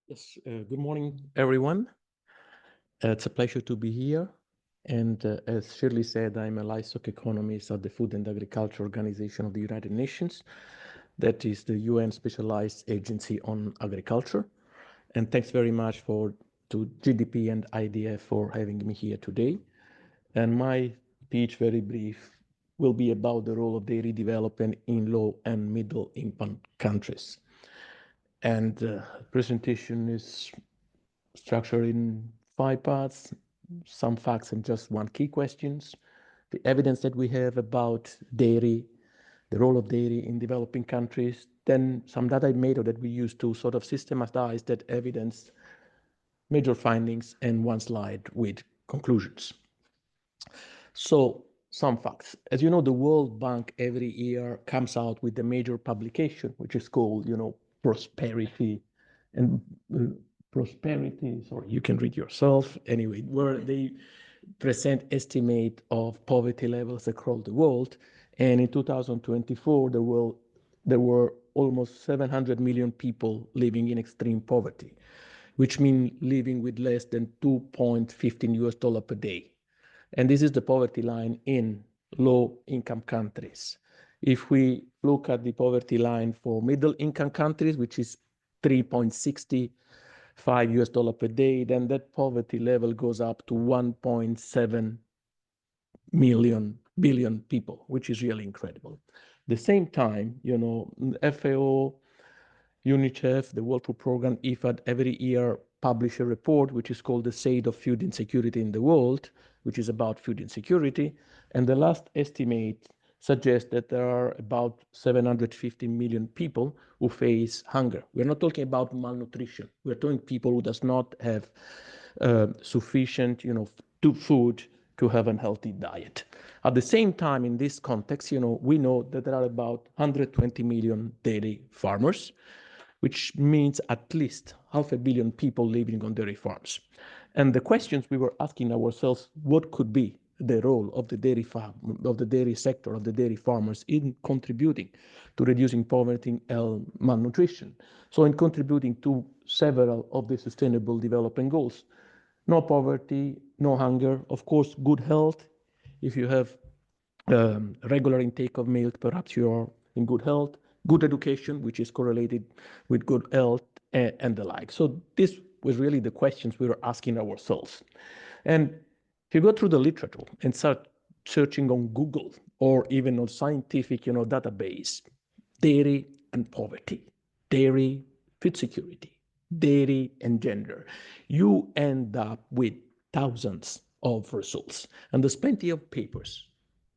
Yes, good morning, everyone. It's a pleasure to be here. And as Shirley said, I'm a livestock economist at the Food and Agriculture Organization of the United Nations. That is the UN specialized agency on agriculture. And thanks very much to GDP and IDF for having me here today. And my speech, very brief, will be about the role of dairy development in low and middle income countries. And the presentation is structured in 5 parts, some facts and just one key questions, the evidence that we have about dairy, the role of dairy in developing countries, then some data method that we use to sort of systematize that evidence, major findings, and one slide with conclusions. So some facts. As you know, the World Bank every year comes out with a major publication, which is called, Prosperity and Prosperity. Sorry, you can read yourself anyway, where they present estimate of poverty levels across the world. And in 2024, there were almost 700 million people living in extreme poverty, which means living with less than 2.15 US dollar per day. And this is the poverty line in low income countries. If we look at the poverty line for middle income countries, which is 3.65 US dollar per day, then that poverty level goes up to 1.7 billion people, which is really incredible. At the same time, FAO, UNICEF, the World Food Program, IFAD, every year publish a report which is called the State of Food Insecurity in the World, which is about food insecurity. And the last estimate suggests that there are about 750 million people who face hunger. We're not talking about malnutrition. We're talking people who does not have sufficient, food to have a healthy diet. At the same time, in this context, we know that there are about 120 million dairy farmers, which means at least 500 million people living on dairy farms. And the questions we were asking ourselves, what could be the role of the dairy farm, of the dairy sector, of the dairy farmers in contributing to reducing poverty and malnutrition? So in contributing to several of the sustainable development goals. No poverty, no hunger, of course, good health. If you have regular intake of milk, perhaps you're in good health, good education, which is correlated with good health, and the like. So this was really the questions we were asking ourselves. And if you go through the literature and start searching on Google or even on scientific, database, dairy and poverty, dairy, food security, dairy and gender, you end up with thousands of results. And there's plenty of papers,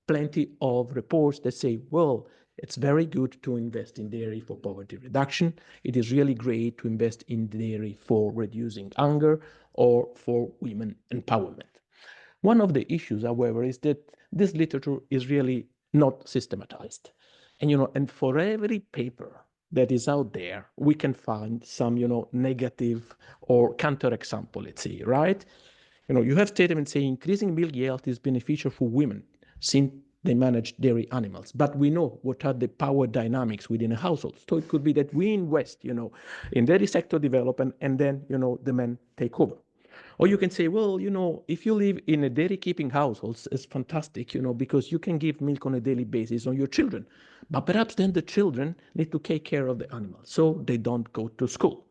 plenty of reports that say, well, it's very good to invest in dairy for poverty reduction. It is really great to invest in dairy for reducing hunger or for women empowerment. One of the issues, however, is that this literature is really not systematized. And for every paper that is out there, we can find some, negative or counterexample, let's say, right? You have statements saying increasing milk yield is beneficial for women since they manage dairy animals. But we know what are the power dynamics within a household. So it could be that we invest, in dairy sector development, and then, the men take over. Or you can say, well, if you live in a dairy keeping household, it's fantastic, because you can give milk on a daily basis on your children. But perhaps then the children need to take care of the animals, so they don't go to school.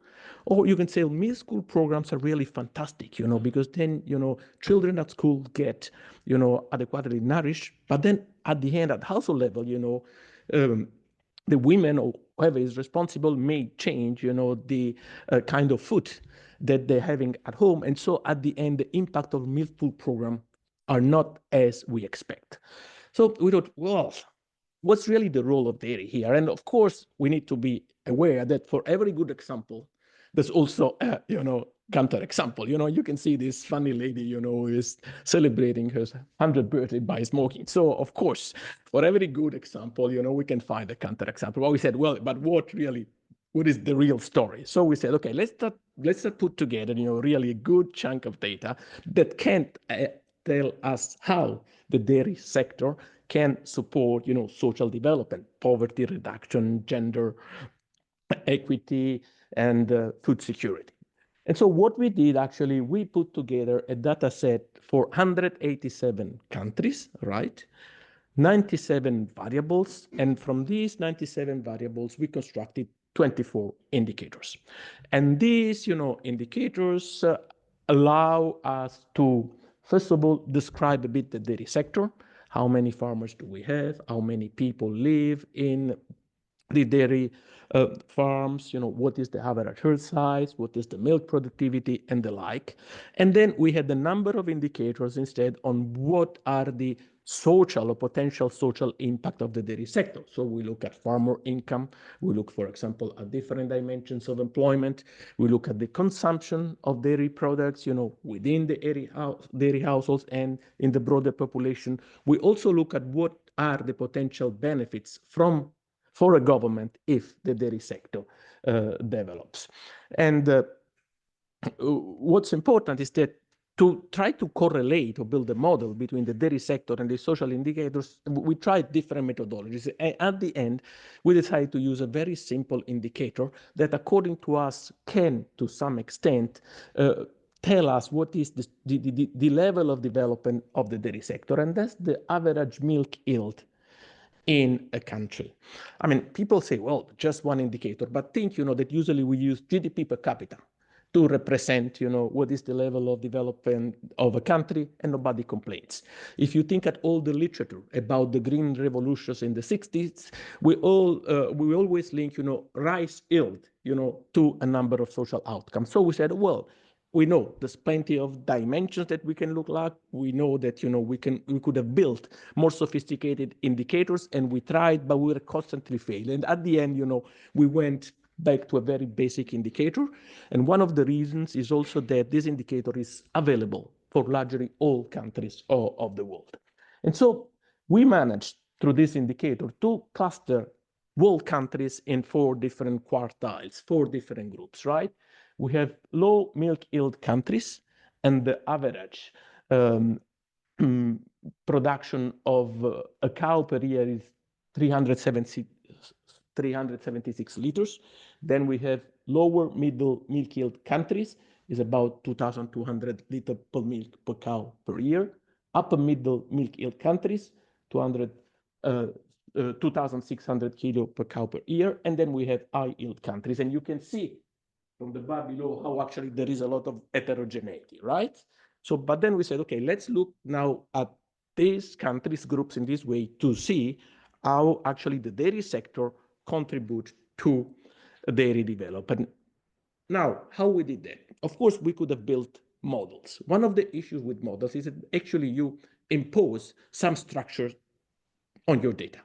Or you can say meal school programs are really fantastic, because then, children at school get, adequately nourished. But then at the end, at household level, the women or whoever is responsible may change, the kind of food that they're having at home. And so at the end, the impact of meal food program are not as we expect. So we thought, well, what's really the role of dairy here? And of course, we need to be aware that for every good example, there's also a, counter example. You can see this funny lady, who is celebrating her 100th birthday by smoking. So of course, for every good example, we can find a counter example. Well, we said, well, but what is the real story? So we said, okay, let's start put together, really a good chunk of data that can tell us how the dairy sector can support, social development, poverty reduction, gender equity, and food security. And so what we did, actually, we put together a data set for 187 countries, right? 97 variables, and from these 97 variables, we constructed 24 indicators. And these, indicators allow us to, first of all, describe a bit the dairy sector. How many farmers do we have? How many people live in the dairy farms, what is the average herd size, what is the milk productivity, and the like. And then we had a number of indicators instead on what are the social or potential social impact of the dairy sector. So we look at farmer income, we look, for example, at different dimensions of employment, we look at the consumption of dairy products, within the dairy households and in the broader population. We also look at what are the potential benefits for a government if the dairy sector develops. And what's important is that to try to correlate or build a model between the dairy sector and the social indicators, we tried different methodologies. And at the end, we decided to use a very simple indicator that, according to us, can, to some extent, tell us what is the level of development of the dairy sector, and that's the average milk yield in a country. I mean, people say, well, just one indicator, but think, that usually we use GDP per capita to represent, what is the level of development of a country, and nobody complains. If you think at all the literature about the green revolutions in the 60s, we always link, rice yield, to a number of social outcomes. So we said, well, we know there's plenty of dimensions that we can look like. We know that, we could have built more sophisticated indicators, and we tried, but we were constantly failing. And at the end, we went back to a very basic indicator. And one of the reasons is also that this indicator is available for largely all countries of the world. And so we managed, through this indicator, to cluster world countries in 4 different quartiles, 4 different groups, right? We have low milk yield countries, and the average production of a cow per year is 376 liters. Then we have lower middle milk yield countries, is about 2,200 liters per milk per cow per year. Upper middle milk yield countries, 2,600 kilo per cow per year. And then we have high yield countries. And you can see from the bar below how actually there is a lot of heterogeneity, right? So, but then we said, okay, let's look now at these countries groups in this way to see how actually the dairy sector contributes to dairy development. Now, how we did that? Of course, we could have built models. One of the issues with models is that actually you impose some structures on your data.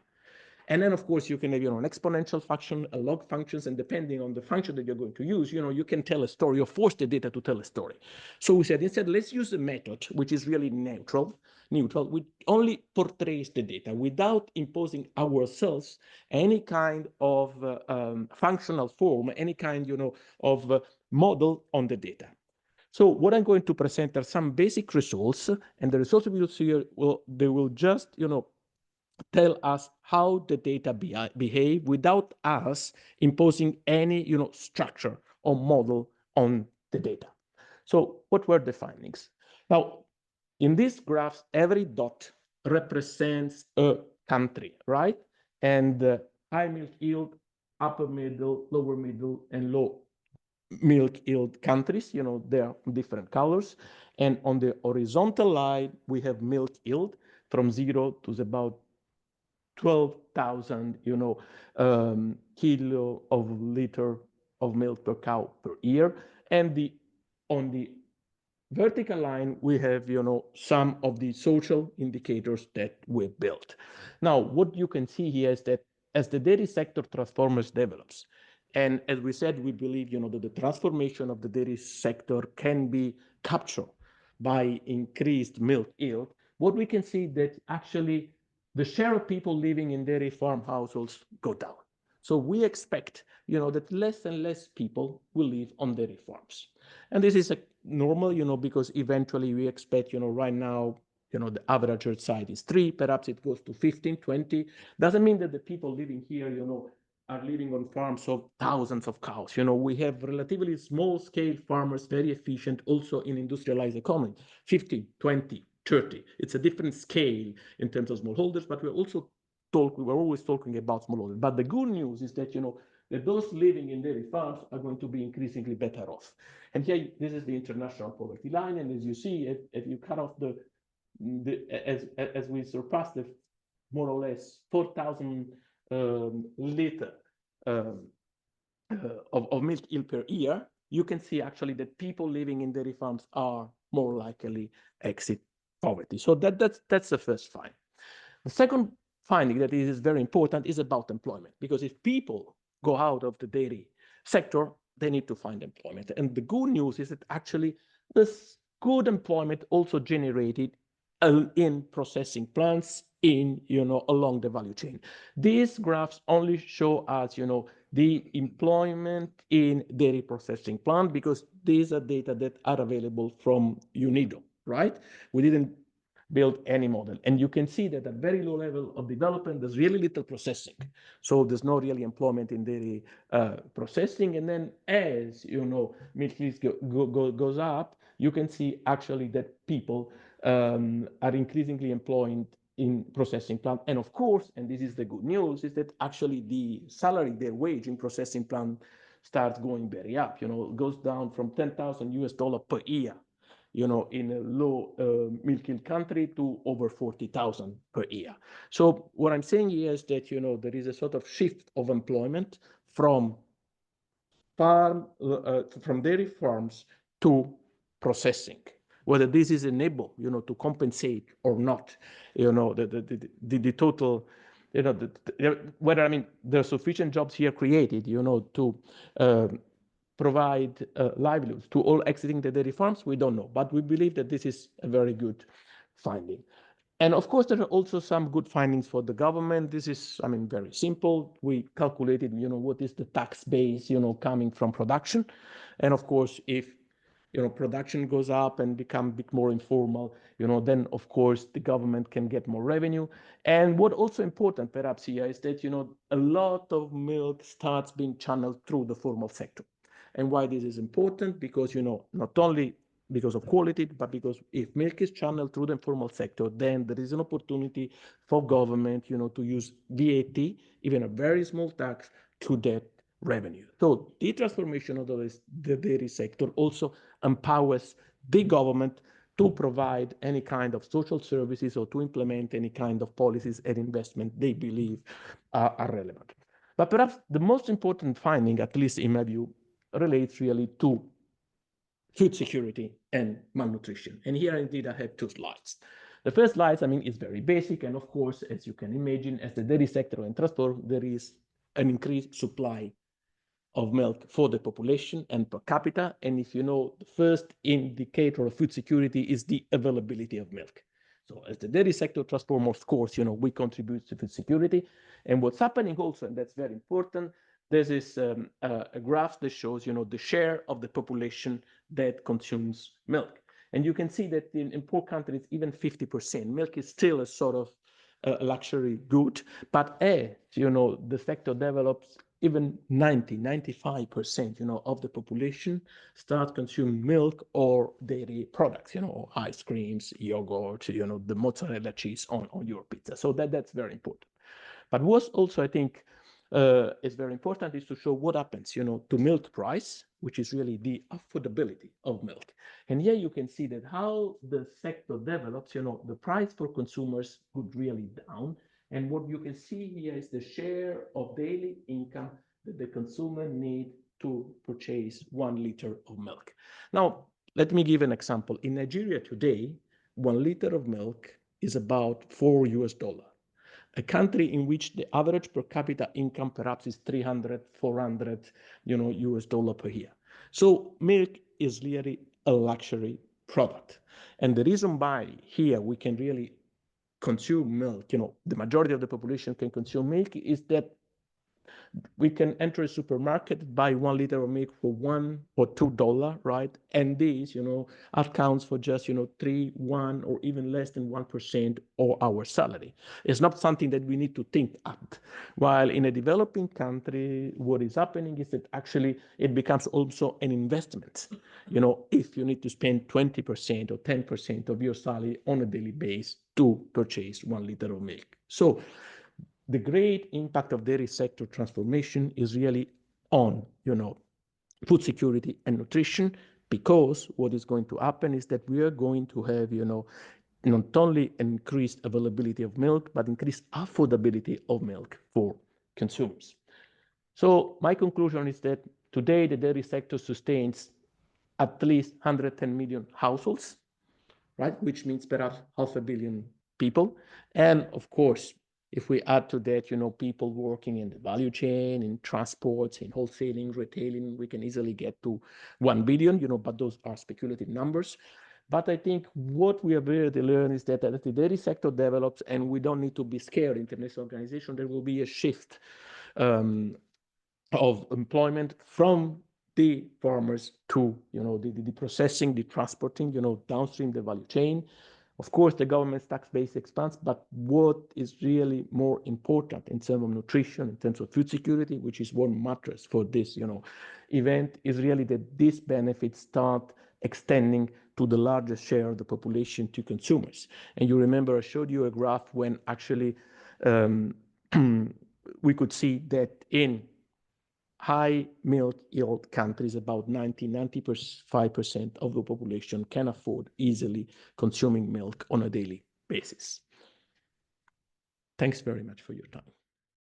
And then, of course, you can have, an exponential function, a log functions, and depending on the function that you're going to use, you can tell a story or force the data to tell a story. So we said, instead, let's use a method which is really neutral, which only portrays the data without imposing ourselves any kind of functional form, any kind, of model on the data. So what I'm going to present are some basic results, and the results we will see here, they will just, tell us how the data behave without us imposing any, structure or model on the data. So what were the findings? Now, in these graphs, every dot represents a country, right? And high milk yield, upper middle, lower middle, and low milk yield countries, they are different colors. And on the horizontal line, we have milk yield from 0 to about 12,000, kilo of liter of milk per cow per year. And on the vertical line, we have, some of the social indicators that we've built. Now, what you can see here is that as the dairy sector transforms, develops, and as we said, we believe, that the transformation of the dairy sector can be captured by increased milk yield. What we can see that actually the share of people living in dairy farm households go down. So we expect, that less and less people will live on dairy farms. And this is normal, because eventually we expect, right now, the average herd size is 3, perhaps it goes to 15, 20. Doesn't mean that the people living here, are living on farms of thousands of cows. You know, we have relatively small scale farmers, very efficient, also in industrialized economy, 50, 20, 30. It's a different scale in terms of smallholders, but we were always talking about smallholders. But the good news is that, you know, that those living in dairy farms are going to be increasingly better off. And here, this is the international poverty line. And as you see, if you cut off as we surpass the more or less 4,000 liter um, of milk yield per year, you can see actually that people living in dairy farms are more likely exit poverty. So that's the first finding. The second finding that is very important is about employment, because if people go out of the dairy sector, they need to find employment. And the good news is that actually this good employment also generated in processing plants along the value chain. These graphs only show us, the employment in dairy processing plant, because these are data that are available from UNIDO, right? We didn't build any model. And you can see that at very low level of development, there's really little processing. So there's no really employment in dairy processing. And then as, milk yield goes up, you can see actually that people are increasingly employed in processing plant. And of course, and this is the good news, is that actually the salary, their wage in processing plant starts going very up. It goes down from 10,000 US dollar per year, in a low milk yield country to over 40,000 per year. So what I'm saying here is that, there is a sort of shift of employment from dairy farms to processing. Whether this is enabled, to compensate or not, the total, whether, I mean, there are sufficient jobs here created, to provide livelihoods to all exiting the dairy farms, we don't know. But we believe that this is a very good finding. And of course, there are also some good findings for the government. This is, very simple. We calculated, what is the tax base, coming from production. And of course, if, production goes up and become a bit more informal, then of course the government can get more revenue. And what also important perhaps here is that, a lot of milk starts being channeled through the formal sector. And why this is important? Because, not only because of quality, but because if milk is channeled through the informal sector, then there is an opportunity for government, to use VAT, even a very small tax, to that revenue. So the transformation of the dairy sector also empowers the government to provide any kind of social services or to implement any kind of policies and investment they believe are relevant. But perhaps the most important finding, at least in my view, relates really to food security and malnutrition. And here indeed I have two slides. The first slide, is very basic. And of course, as you can imagine, as the dairy sector and transport, there is an increased supply of milk for the population and per capita. And if you know, the first indicator of food security is the availability of milk. So as the dairy sector transforms, of course, we contribute to food security. And what's happening also, and that's very important, there's this a graph that shows, the share of the population that consumes milk. And you can see that in poor countries, even 50%, milk is still a sort of luxury good. But as, the sector develops, even 95%, of the population start consuming milk or dairy products, ice creams, yogurt, the mozzarella cheese on your pizza. So that's very important. But what's also, I think, is very important is to show what happens, to milk price, which is really the affordability of milk. And here you can see that how the sector develops, the price for consumers goes really down. And what you can see here is the share of daily income that the consumer need to purchase 1 liter of milk. Now, let me give an example. In Nigeria today, 1 liter of milk is about $4. A country in which the average per capita income perhaps is 300, 400, US dollar per year. So milk is really a luxury product. And the reason why here we can really consume milk, the majority of the population can consume milk, is that We can enter a supermarket, buy 1 liter of milk for $1 or $2, right? And this, accounts for just, 3, 1, or even less than 1% of our salary. It's not something that we need to think at. While in a developing country, what is happening is that actually it becomes also an investment. If you need to spend 20% or 10% of your salary on a daily basis to purchase 1 liter of milk. So the great impact of dairy sector transformation is really on, food security and nutrition, because what is going to happen is that we are going to have, not only increased availability of milk, but increased affordability of milk for consumers. So my conclusion is that today the dairy sector sustains at least 110 million households, right? Which means perhaps 500 million people. And of course, if we add to that, people working in the value chain, in transports, in wholesaling, retailing, we can easily get to 1 billion, but those are speculative numbers. But I think what we have already learned is that as the dairy sector develops, and we don't need to be scared, international organization, there will be a shift of employment from the farmers to, the processing, the transporting, downstream the value chain. Of course, the government's tax base expands, but what is really more important in terms of nutrition, in terms of food security, which is what matters for this, event, is really that these benefits start extending to the largest share of the population, to consumers. And you remember I showed you a graph when actually we could see that in high milk yield countries, about 95% of the population can afford easily consuming milk on a daily basis. Thanks very much for your time.